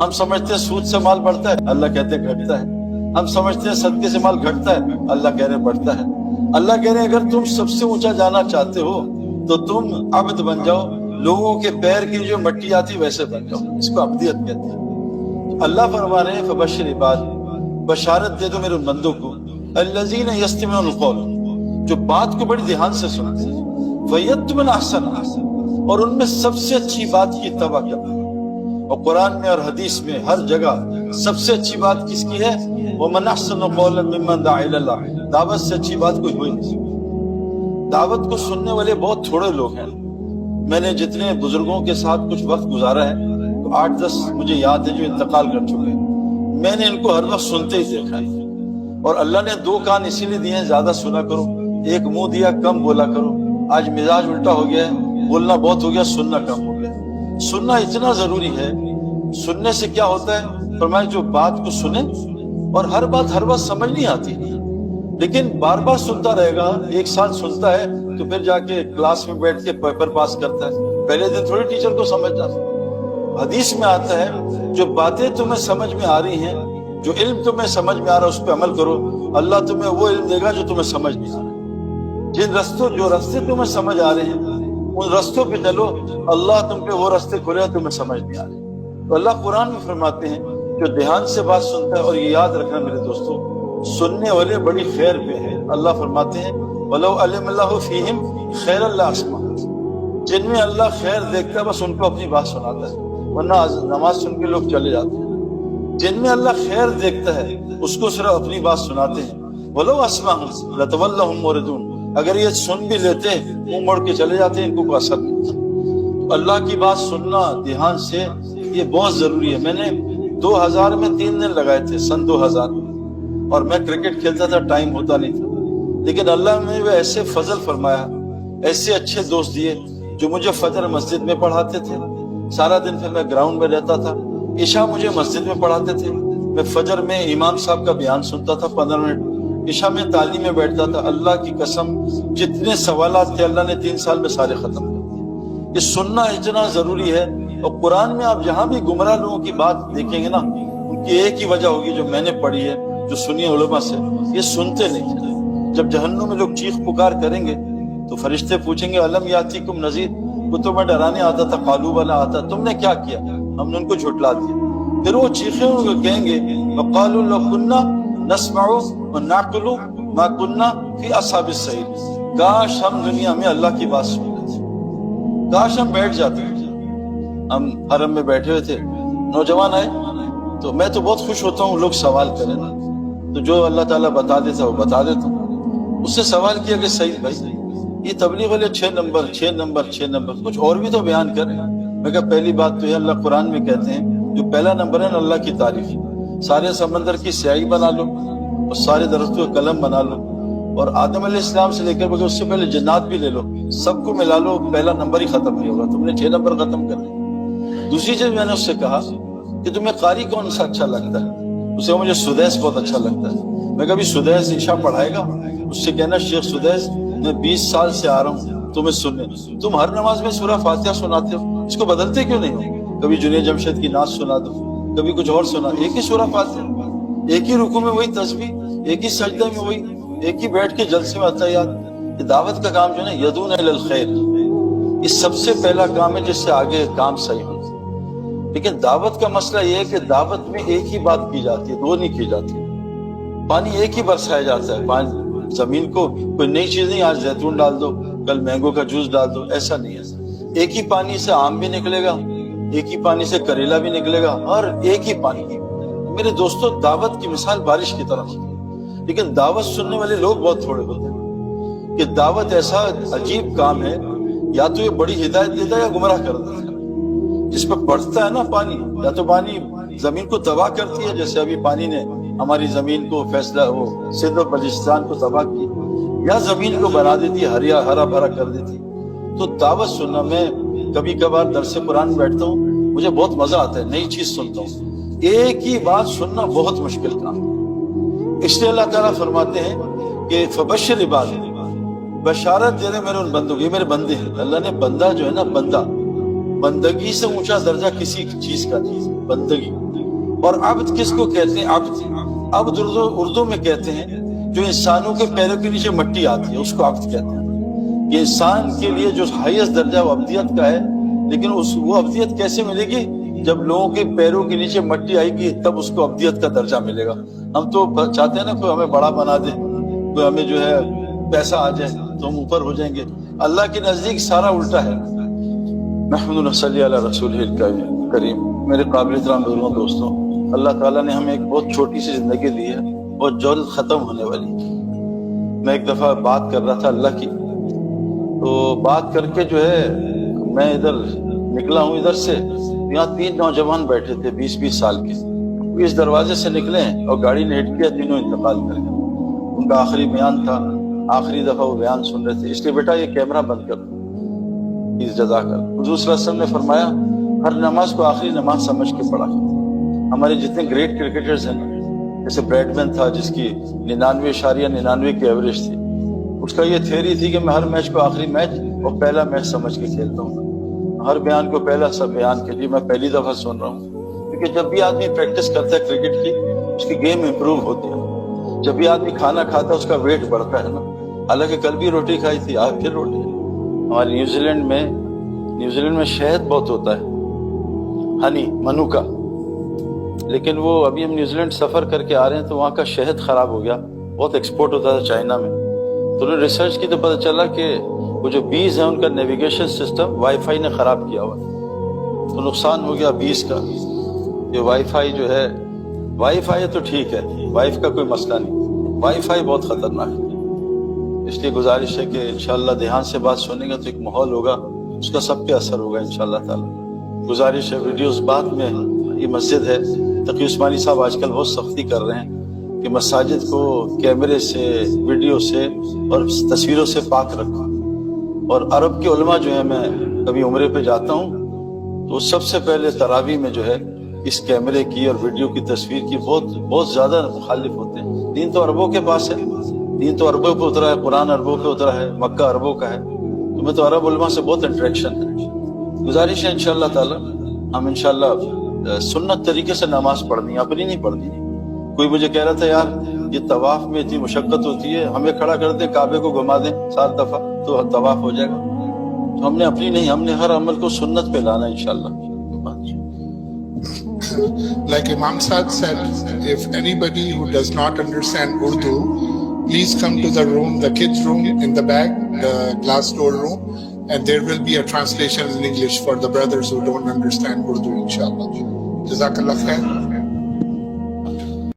ہم سمجھتے ہیں سود سے مال بڑھتا ہے، اللہ کہتے ہیں گھٹتا ہے۔ ہم سمجھتے ہیں صدقے سے مال گھٹتا ہے، اللہ کہہ رہے ہیں بڑھتا ہے۔ اللہ کہہ رہے ہیں اگر تم سب سے اونچا جانا چاہتے ہو تو تم عبد بن جاؤ، لوگوں کے پیر کی جو مٹی آتی ویسے بن جاؤ، اس کو عبدیت کہتے ہیں۔ اللہ فرما رہے ہیں فبشر عباد، بشارت دے دو میرے بندوں کو، الذین یستمعون القول، جو بات کو بڑی دھیان سے سنتے ہیں، فیتبعون احسنہ، اور ان میں سب سے اچھی بات کی اتباع کرتے ہیں۔ اور قرآن میں اور حدیث میں ہر جگہ سب سے اچھی بات کس کی ہے؟ وَمَنْ أَحْسَنُ قَوْلًا مِّمَّنْ دَعَا إِلَى اللَّهِ، دعوت سے اچھی بات کوئی ہوئی نہیں۔ دعوت کو سننے والے بہت تھوڑے لوگ ہیں۔ میں نے جتنے بزرگوں کے ساتھ کچھ وقت گزارا ہے تو 8-10 مجھے یاد ہے جو انتقال کر چکے ہیں، میں نے ان کو ہر وقت سنتے ہی دیکھا ہے۔ اور اللہ نے 2 کان اسی لیے دیے ہیں زیادہ سنا کرو، ایک منہ دیا کم بولا کرو۔ آج مزاج الٹا ہو گیا ہے، بولنا بہت ہو گیا، سننا کم ہو گیا۔ سننا اتنا ضروری ہے۔ سننے سے کیا ہوتا ہے؟ فرمایا جو بات کو سنے، اور ہر بات سمجھ نہیں آتی، لیکن بار بار سنتا رہے گا، 1 سال سنتا ہے تو پھر جا کے کلاس میں بیٹھ کے پیپر پاس کرتا ہے، پہلے دن تھوڑی ٹیچر کو سمجھ جاتا ہے۔ حدیث میں آتا ہے جو باتیں تمہیں سمجھ میں آ رہی ہیں، جو علم تمہیں سمجھ میں آ رہا ہے اس پہ عمل کرو، اللہ تمہیں وہ علم دے گا جو تمہیں سمجھ نہیں آ رہا۔ جو رستے تمہیں سمجھ آ رہے ہیں ان رستوں پہ چلو، اللہ تم پہ وہ رستے کھولے تمہیں سمجھ نہیں آ رہے۔ تو اللہ قرآن میں فرماتے ہیں جو دھیان سے بات سنتا ہے، اور یہ یاد رکھنا میرے دوستو، سننے والے بڑی خیر پہ ہیں۔ اللہ فرماتے ہیں وَلَوْ عَلِمَ اللَّهُ فِيهِمْ خَيْرًا لَأَسْمَعَهُمْ، جن میں اللہ خیر دیکھتا ہے بس ان کو اپنی بات سناتا ہے، ورنہ نماز سن کے لوگ چلے جاتے ہیں۔ جن میں اللہ خیر دیکھتا ہے اس کو صرف اپنی بات سناتے ہیں۔ وَلَوْ أَسْمَعَهُمْ لَتَوَلَّوْا هُمْ مُعْرِضُونَ، اگر یہ سن بھی لیتے منہ موڑ کے چلے جاتے ہیں، ان کو کوئی اثر نہیں ہوتا۔ اللہ کی بات سننا دھیان سے یہ بہت ضروری ہے۔ میں نے 2000 میں 3 دن لگائے تھے، سن 2000 میں، اور میں کرکٹ کھیلتا تھا، ٹائم ہوتا نہیں تھا، لیکن اللہ نے وہ ایسے فضل فرمایا، ایسے اچھے دوست دیے جو مجھے فجر مسجد میں پڑھاتے تھے، سارا دن پھر میں گراؤنڈ میں رہتا تھا، عشاء مجھے مسجد میں پڑھاتے تھے، میں فجر میں امام صاحب کا بیان سنتا تھا 15 منٹ، عشاء میں تعلیم میں بیٹھتا تھا۔ اللہ کی قسم جتنے سوالات تھے اللہ نے 3 سال میں سارے ختم کر دیے۔ یہ سننا اتنا ضروری ہے۔ اور قرآن میں آپ جہاں بھی گمراہ لوگوں کی بات دیکھیں گے نا، ان کی ایک ہی وجہ ہوگی جو میں نے پڑھی ہے، جو سنی ہے علماء سے، یہ سنتے نہیں تھے۔ جب جہنم میں لوگ چیخ پکار کریں گے تو فرشتے پوچھیں گے الم یاتیکم نذیر، وہ تمہیں ڈرانے آتا تھا، قالوا بلی آتا، تم نے کیا کیا؟ ہم نے ان کو جھٹلا دیا۔ پھر وہ چیخیں ان کو کہیں گے وقالوا لو کنا نسمع ونعقل ما کنا فی اصحاب السعیر، کاش ہم دنیا میں اللہ کی بات سن لیتے، کاش ہم بیٹھ جاتے۔ ہم حرم میں بیٹھے ہوئے تھے، نوجوان آئے تو میں تو بہت خوش ہوتا ہوں لوگ سوال کریں نا، تو جو اللہ تعالیٰ بتا دیتا وہ بتا دیتا ہوں۔ اس سے سوال کیا کہ سعید بھائی یہ تبلیغ والے 6 نمبر کچھ اور بھی تو بیان کریں۔ میں کہا پہلی بات تو یہ اللہ قرآن میں کہتے ہیں جو پہلا نمبر ہے نا اللہ کی تعریف، سارے سمندر کی سیاہی بنا لو اور سارے درختوں کا قلم بنا لو، اور آدم علیہ السلام سے لے کر بغیر اس سے پہلے جنات بھی لے لو، سب کو ملا لو، پہلا نمبر ہی ختم نہیں ہوگا، تم نے 6 نمبر ختم کرنے۔ دوسری چیز میں نے اس سے کہا کہ تمہیں قاری کون سا اچھا لگتا ہے؟ اسے مجھے سدیس بہت اچھا لگتا ہے۔ میں کبھی سدیس عشاء پڑھائے گا، اس سے کہنا شیخ سدیس میں 20 سال سے آ رہا ہوں تمہیں سننے، تم ہر نماز میں سورہ فاتحہ سناتے ہو، اس کو بدلتے کیوں نہیں ہو؟ کبھی جنید جمشید کی نعت سنا دو، کبھی کچھ اور سنا، ایک ہی سورہ فاتحہ، ایک ہی رکوع میں وہی تسبیح، ایک ہی سجدہ میں وہی، ایک ہی بیٹھ کے جلسے میں اتحیات۔ یہ دعوت کا کام جو ہے نا یدعون الی الخیر، یہ سب سے پہلا کام ہے جس سے آگے کام صحیح ہو۔ لیکن دعوت کا مسئلہ یہ ہے کہ دعوت میں ایک ہی بات کی جاتی ہے، 2 نہیں کی جاتی۔ پانی ایک ہی برسایا جاتا ہے، پانی زمین کو کوئی نئی چیز نہیں، آج زیتون ڈال دو، کل مینگو کا جوس ڈال دو، ایسا نہیں ہے۔ ایک ہی پانی سے آم بھی نکلے گا، ایک ہی پانی سے کریلا بھی نکلے گا، اور ایک ہی پانی۔ میرے دوستو دعوت کی مثال بارش کی طرح ہوتی ہے، لیکن دعوت سننے والے لوگ بہت تھوڑے ہوتے ہیں۔ کہ دعوت ایسا عجیب کام ہے، یا تو یہ بڑی ہدایت دیتا ہے یا گمراہ کر دیتا ہے۔ جس پہ پڑتا ہے نا پانی، یا تو پانی زمین کو تباہ کرتی ہے، جیسے ابھی پانی نے ہماری زمین کو فیصلہ وہ سندھ و بلوچستان کو تباہ کی، یا زمین کو بنا دیتی ہے، ہرا بھرا کر دیتی۔ تو دعوت سننا، میں کبھی کبھار درس قرآن بیٹھتا ہوں، مجھے بہت مزہ آتا ہے، نئی چیز سنتا ہوں۔ ایک ہی بات سننا بہت مشکل کام ہے، اس لیے اللہ تعالیٰ فرماتے ہیں کہ فبشر عباد، بشارت دے رہے میرے ان بندوں، یہ میرے بندے ہیں۔ اللہ نے بندہ جو ہے نا، بندہ، بندگی سے اونچا درجہ کسی چیز کا نہیں ہے۔ بندگی. اور عبد کس کو کہتے ہیں؟ عبد اردو میں کہتے ہیں جو انسانوں کے پیروں کے نیچے مٹی آتی ہے، اس کو عبد کہتے ہیں. یہ انسان کے لیے جو ہائیسٹ درجہ وہ عبدیت کا ہے، لیکن وہ عبدیت کیسے ملے گی؟ جب لوگوں کے پیروں کے نیچے مٹی آئے گی تب اس کو عبدیت کا درجہ ملے گا. ہم تو چاہتے ہیں نا کوئی ہمیں بڑا بنا دے، کوئی ہمیں جو ہے پیسہ آ جائے تو ہم اوپر ہو جائیں گے. اللہ کے نزدیک سارا الٹا ہے. نحمد صلی علی رسول کریم. میرے قابل احترام بزرگوں دوستوں، اللہ تعالیٰ نے ہمیں ایک بہت چھوٹی سی زندگی دی ہے، بہت جلد ختم ہونے والی. میں ایک دفعہ بات کر رہا تھا اللہ کی، تو بات کر کے جو ہے میں ادھر نکلا ہوں ادھر سے، یہاں 3 نوجوان بیٹھے تھے 20-20 سال کے. اس دروازے سے نکلے اور گاڑی نے ہٹ کیا، تینوں انتقال کر گئے. ان کا آخری بیان تھا، آخری دفعہ وہ بیان سن رہے تھے. اس لیے بیٹا یہ کیمرہ بند کر دو، اس جزا کر. حضور صلی اللہ علیہ وسلم نے فرمایا ہر نماز کو آخری نماز سمجھ کے پڑھا. ہمارے جتنے گریٹ کرکٹرز ہیں، جیسے بریڈ مین تھا جس کی 99.99 کی ایوریج تھی، اس کا یہ تھیوری تھی کہ میں ہر میچ کو آخری میچ اور پہلا میچ سمجھ کے کھیلتا ہوں. ہر بیان کو پہلا سب بیان کے لیے میں پہلی دفعہ سن رہا ہوں. کیونکہ جب بھی آدمی پریکٹس کرتا ہے کرکٹ کی، اس کی گیم امپروو ہوتی ہے. جب بھی آدمی کھانا کھاتا ہے اس کا ویٹ بڑھتا ہے نا. حالانکہ کل بھی روٹی کھائی تھی، آج پھر روٹی. ہمارے نیوزی لینڈ میں شہد بہت ہوتا ہے، ہنی منو کا، لیکن وہ ابھی ہم نیوزی لینڈ سفر کر کے آ رہے ہیں تو وہاں کا شہد خراب ہو گیا. بہت ایکسپورٹ ہوتا تھا چائنا میں. تو انہوں نے ریسرچ کی تو پتہ چلا کہ وہ جو بیز ہیں ان کا نیویگیشن سسٹم وائی فائی نے خراب کیا ہوا، تو نقصان ہو گیا بیز کا. یہ وائی فائی جو ہے، وائی فائی تو ٹھیک ہے، وائف کا کوئی مسئلہ نہیں، وائی فائی بہت خطرناک ہے. اس لیے گزارش ہے کہ انشاءاللہ دھیان سے بات سنیں گے تو ایک ماحول ہوگا، اس کا سب پہ اثر ہوگا انشاءاللہ تعالی. گزارش ہے ویڈیوز بعد میں. یہ مسجد ہے، تقی عثمانی صاحب آج کل بہت سختی کر رہے ہیں کہ مساجد کو کیمرے سے، ویڈیو سے اور تصویروں سے پاک رکھو. اور عرب کے علماء جو ہیں، میں کبھی عمرے پہ جاتا ہوں تو سب سے پہلے تراویح میں جو ہے اس کیمرے کی اور ویڈیو کی تصویر کی بہت زیادہ مخالف ہوتے ہیں. دین تو عربوں کے پاس ہے، دین تو عربوں پہ اترا ہے، قرآن عربوں پہ اترا ہے، مکہ عربوں کا ہے. تو میں تو عرب علماء سے بہت انٹریکشن ہے. گزارش ہے انشاءاللہ تعالی ہم انشاءاللہ سنت طریقے سے نماز پڑھنی ہے، اپنی نہیں پڑھنی. کوئی مجھے کہہ رہا تھا یار یہ طواف میں اتنی مشقت ہوتی ہے، ہمیں کھڑا کر دیں کعبے کو گھما دیں 7 دفعہ تو طواف ہو جائے گا. تو ہم نے اپنی نہیں، ہم نے ہر عمل کو سنت پہ لانا انشاءاللہ. Like Imam Saad said, if anybody who does not understand Urdu, please come to the room, the kids room in the back, the glass door room, and there will be a translation in English for the brothers who don't understand Urdu, inshallah. Jazakallah khair.